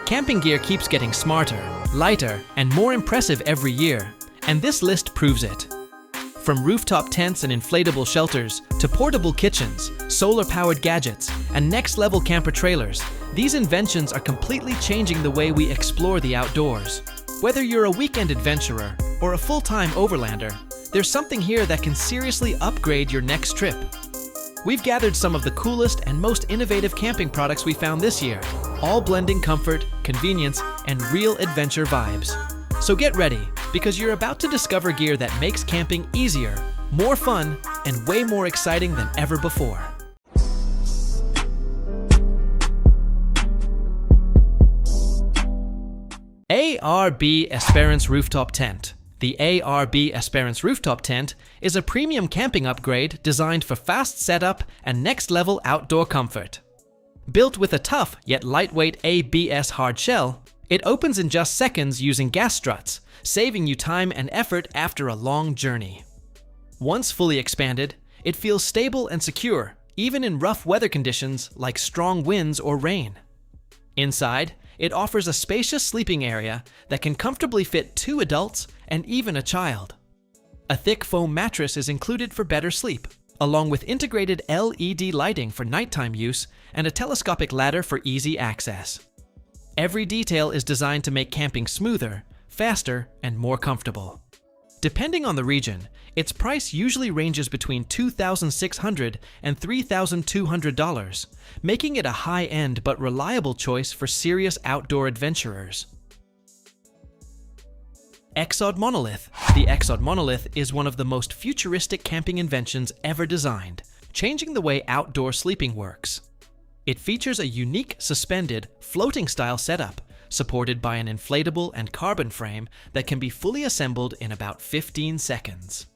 Camping gear keeps getting smarter, lighter, and more impressive every year, and this list proves it. From rooftop tents and inflatable shelters to portable kitchens, solar-powered gadgets, and next-level camper trailers, these inventions are completely changing the way we explore the outdoors. Whether you're a weekend adventurer or a full-time overlander, there's something here that can seriously upgrade your next trip. We've gathered some of the coolest and most innovative camping products we found this year, all blending comfort, convenience, and real adventure vibes. So get ready, because you're about to discover gear that makes camping easier, more fun, and way more exciting than ever before. ARB Asperence Rooftop Tent. The ARB Asperence Rooftop Tent is a premium camping upgrade designed for fast setup and next-level outdoor comfort. Built with a tough yet lightweight ABS hard shell, it opens in just seconds using gas struts, saving you time and effort after a long journey. Once fully expanded, it feels stable and secure, even in rough weather conditions like strong winds or rain. Inside, it offers a spacious sleeping area that can comfortably fit 2 adults and even a child. A thick foam mattress is included for better sleep, along with integrated LED lighting for nighttime use and a telescopic ladder for easy access. Every detail is designed to make camping smoother, faster, and more comfortable. Depending on the region, its price usually ranges between $2,600 and $3,200, making it a high-end but reliable choice for serious outdoor adventurers. Exod Monolith. The Exod Monolith is one of the most futuristic camping inventions ever designed, changing the way outdoor sleeping works. It features a unique, suspended, floating-style setup, supported by an inflatable and carbon frame that can be fully assembled in about 15 seconds.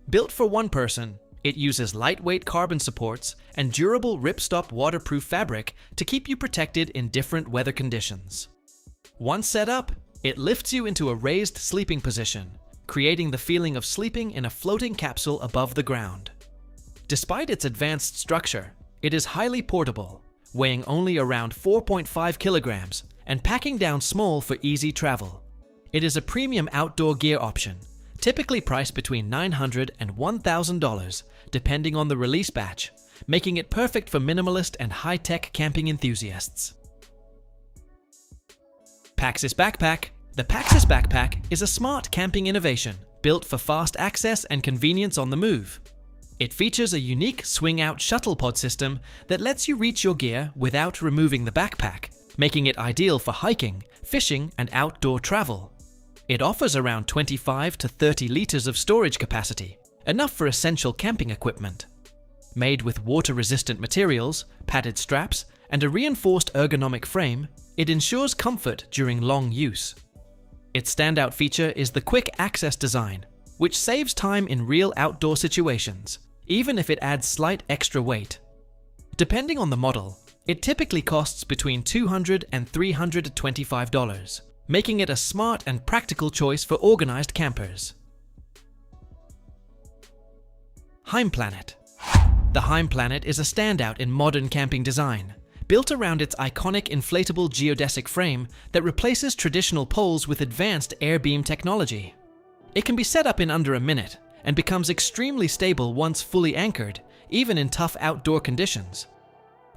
Built for one person, it uses lightweight carbon supports and durable ripstop waterproof fabric to keep you protected in different weather conditions. Once set up, it lifts you into a raised sleeping position, creating the feeling of sleeping in a floating capsule above the ground. Despite its advanced structure, it is highly portable, weighing only around 4.5 kilograms and packing down small for easy travel. It is a premium outdoor gear option, typically priced between $900 and $1,000, depending on the release batch, making it perfect for minimalist and high-tech camping enthusiasts. Paxis Backpack. The Paxis Backpack is a smart camping innovation built for fast access and convenience on the move. It features a unique swing-out shuttle pod system that lets you reach your gear without removing the backpack, making it ideal for hiking, fishing, and outdoor travel. It offers around 25 to 30 liters of storage capacity, enough for essential camping equipment. Made with water-resistant materials, padded straps, and a reinforced ergonomic frame, it ensures comfort during long use. Its standout feature is the quick access design, which saves time in real outdoor situations, even if it adds slight extra weight. Depending on the model, it typically costs between $200 and $325, making it a smart and practical choice for organized campers. Heimplanet. The Heimplanet is a standout in modern camping design, built around its iconic inflatable geodesic frame that replaces traditional poles with advanced air beam technology. It can be set up in under a minute and becomes extremely stable once fully anchored, even in tough outdoor conditions.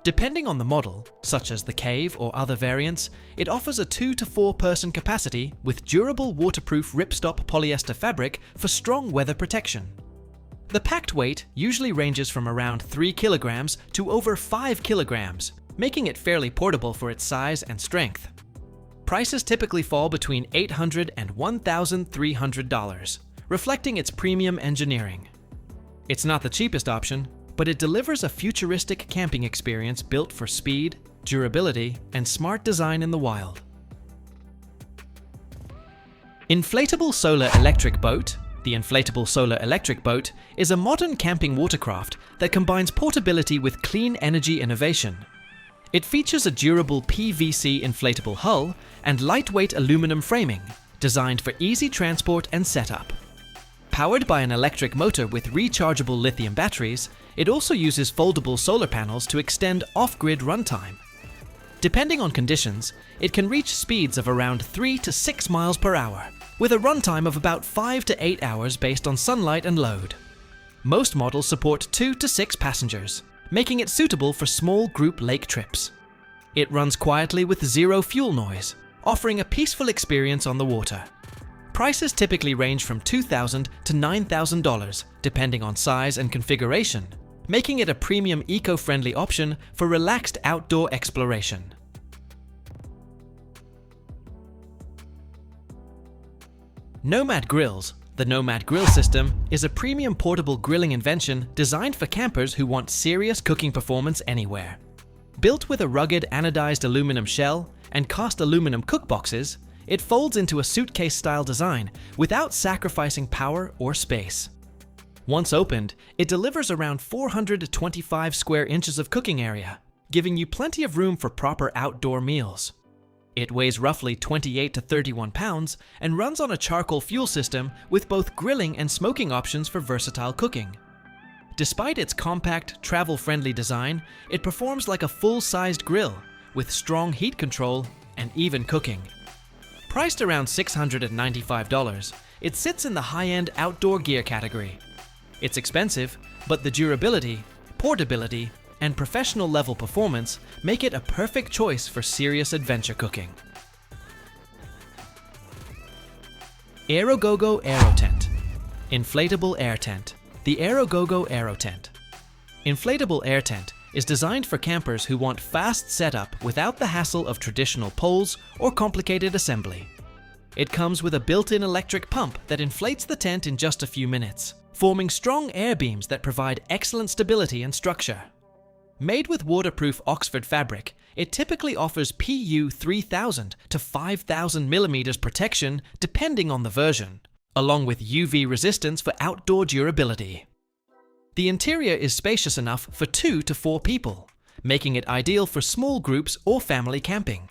Depending on the model, such as the Cave or other variants, it offers a 2 to 4 person capacity with durable waterproof ripstop polyester fabric for strong weather protection. The packed weight usually ranges from around 3 kilograms to over 5 kilograms, making it fairly portable for its size and strength. Prices typically fall between $800 and $1,300, reflecting its premium engineering. It's not the cheapest option, but it delivers a futuristic camping experience built for speed, durability, and smart design in the wild. Inflatable Solar Electric Boat. The Inflatable Solar Electric Boat is a modern camping watercraft that combines portability with clean energy innovation. It features a durable PVC inflatable hull and lightweight aluminum framing, designed for easy transport and setup. Powered by an electric motor with rechargeable lithium batteries, It also uses foldable solar panels to extend off-grid runtime. Depending on conditions, it can reach speeds of around 3 to 6 miles per hour, with a runtime of about 5 to 8 hours based on sunlight and load. Most models support 2 to 6 passengers, making it suitable for small group lake trips. It runs quietly with zero fuel noise, offering a peaceful experience on the water. Prices typically range from $2,000 to $9,000, depending on size and configuration, making it a premium eco-friendly option for relaxed outdoor exploration. Nomad Grills. The Nomad grill system is a premium portable grilling invention designed for campers who want serious cooking performance anywhere. Built with a rugged anodized aluminum shell and cast aluminum cookboxes, it folds into a suitcase-style design without sacrificing power or space. Once opened, it delivers around 425 square inches of cooking area, giving you plenty of room for proper outdoor meals. It weighs roughly 28 to 31 pounds and runs on a charcoal fuel system with both grilling and smoking options for versatile cooking. Despite its compact, travel-friendly design, it performs like a full-sized grill with strong heat control and even cooking. Priced around $695, it sits in the high-end outdoor gear category. It's expensive, but the durability, portability, and professional-level performance make it a perfect choice for serious adventure cooking. Aerogogo AeroTent. Inflatable air tent. The Aerogogo AeroTent. Inflatable air tent is designed for campers who want fast setup without the hassle of traditional poles or complicated assembly. It comes with a built-in electric pump that inflates the tent in just a few minutes, forming strong air beams that provide excellent stability and structure. Made with waterproof Oxford fabric, it typically offers PU 3000 to 5000 millimeters protection depending on the version, along with UV resistance for outdoor durability. The interior is spacious enough for 2 to 4 people, making it ideal for small groups or family camping.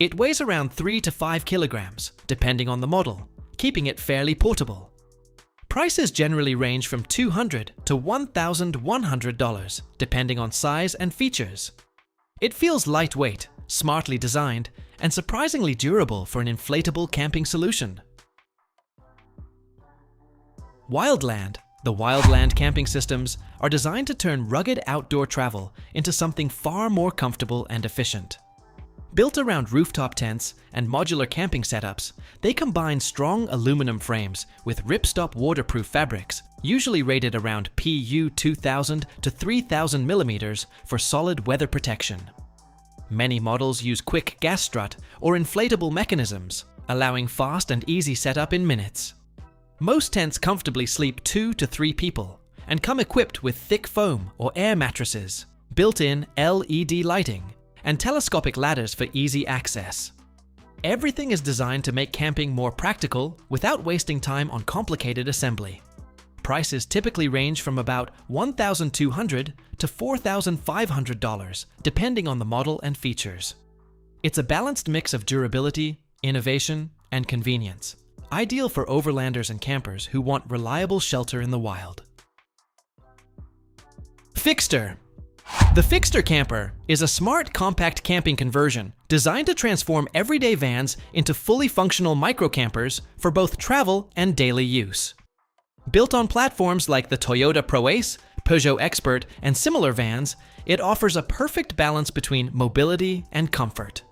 It weighs around 3 to 5 kilograms, depending on the model, keeping it fairly portable. Prices generally range from $200 to $1,100, depending on size and features. It feels lightweight, smartly designed, and surprisingly durable for an inflatable camping solution. Wildland. The Wildland camping systems are designed to turn rugged outdoor travel into something far more comfortable and efficient. Built around rooftop tents and modular camping setups, they combine strong aluminum frames with ripstop waterproof fabrics, usually rated around PU 2000 to 3000 millimeters for solid weather protection. Many models use quick gas strut or inflatable mechanisms, allowing fast and easy setup in minutes. Most tents comfortably sleep 2 to 3 people and come equipped with thick foam or air mattresses, built-in LED lighting, and telescopic ladders for easy access. Everything is designed to make camping more practical without wasting time on complicated assembly. Prices typically range from about $1,200 to $4,500, depending on the model and features. It's a balanced mix of durability, innovation, and convenience, ideal for overlanders and campers who want reliable shelter in the wild. Fixster. The Fixxter Camper is a smart, compact camping conversion designed to transform everyday vans into fully functional microcampers for both travel and daily use. Built on platforms like the Toyota ProAce, Peugeot Expert, and similar vans, it offers a perfect balance between mobility and comfort.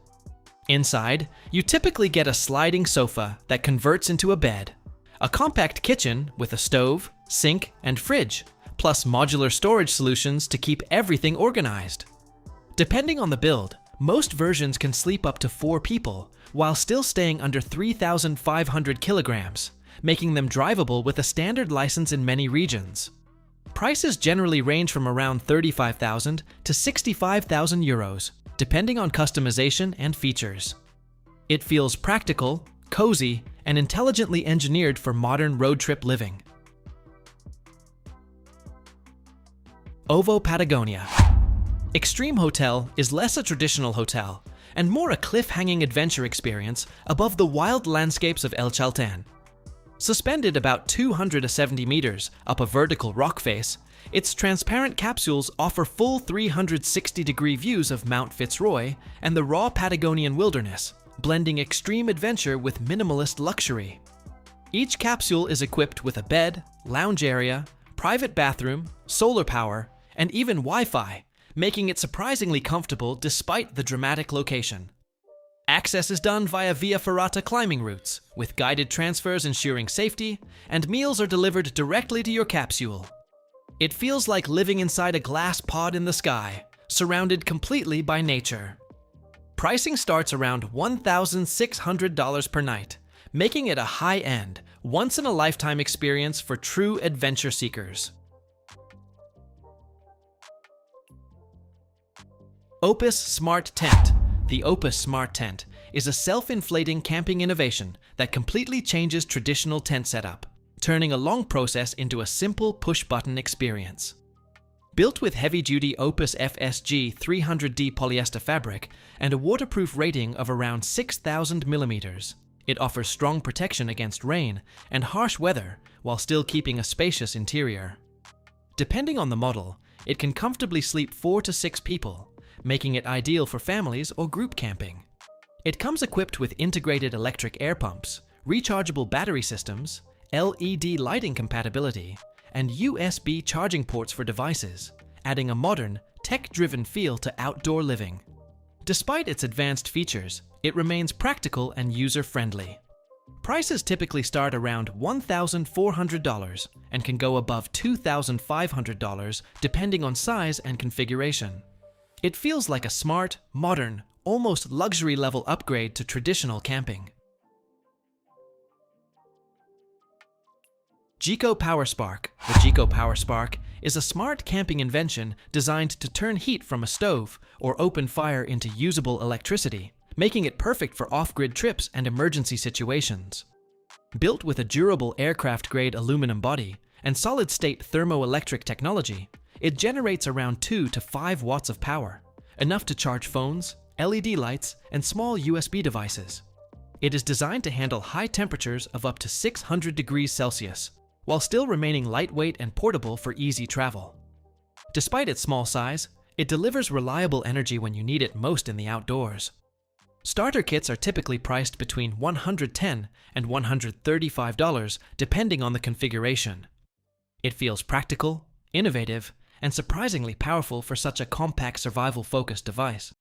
Inside, you typically get a sliding sofa that converts into a bed, a compact kitchen with a stove, sink, and fridge, plus modular storage solutions to keep everything organized. Depending on the build, most versions can sleep up to 4 people while still staying under 3,500 kilograms, making them drivable with a standard license in many regions. Prices generally range from around 35,000 to 65,000 euros, depending on customization and features. It feels practical, cozy, and intelligently engineered for modern road trip living. Patagonia. Extreme Hotel is less a traditional hotel and more a cliff-hanging adventure experience above the wild landscapes of El Chaltén. Suspended about 270 meters up a vertical rock face, Its transparent capsules offer full 360-degree views of Mount Fitzroy and the raw Patagonian wilderness, blending extreme adventure with minimalist luxury. Each capsule is equipped with a bed, lounge area, private bathroom, solar power, and even Wi-Fi, making it surprisingly comfortable despite the dramatic location. Access is done via Via Ferrata climbing routes, with guided transfers ensuring safety, and meals are delivered directly to your capsule. It feels like living inside a glass pod in the sky, surrounded completely by nature. Pricing starts around $1,600 per night, making it a high-end, once-in-a-lifetime experience for true adventure seekers. Opus Smart Tent. The Opus Smart Tent is a self-inflating camping innovation that completely changes traditional tent setup, turning a long process into a simple push-button experience. Built with heavy-duty Opus FSG 300D polyester fabric and a waterproof rating of around 6,000 millimeters, it offers strong protection against rain and harsh weather while still keeping a spacious interior. Depending on the model, it can comfortably sleep 4 to 6 people, making it ideal for families or group camping. It comes equipped with integrated electric air pumps, rechargeable battery systems, LED lighting compatibility, and USB charging ports for devices, adding a modern, tech-driven feel to outdoor living. Despite its advanced features, it remains practical and user-friendly. Prices typically start around $1,400 and can go above $2,500 depending on size and configuration. It feels like a smart, modern, almost luxury-level upgrade to traditional camping. Jiko Power Spark. The Jiko Power Spark is a smart camping invention designed to turn heat from a stove or open fire into usable electricity, making it perfect for off-grid trips and emergency situations. Built with a durable aircraft-grade aluminum body and solid-state thermoelectric technology, it generates around 2 to 5 watts of power, enough to charge phones, LED lights, and small USB devices. It is designed to handle high temperatures of up to 600 degrees Celsius, while still remaining lightweight and portable for easy travel. Despite its small size, it delivers reliable energy when you need it most in the outdoors. Starter kits are typically priced between $110 and $135 depending on the configuration. It feels practical, innovative, and surprisingly powerful for such a compact survival-focused device.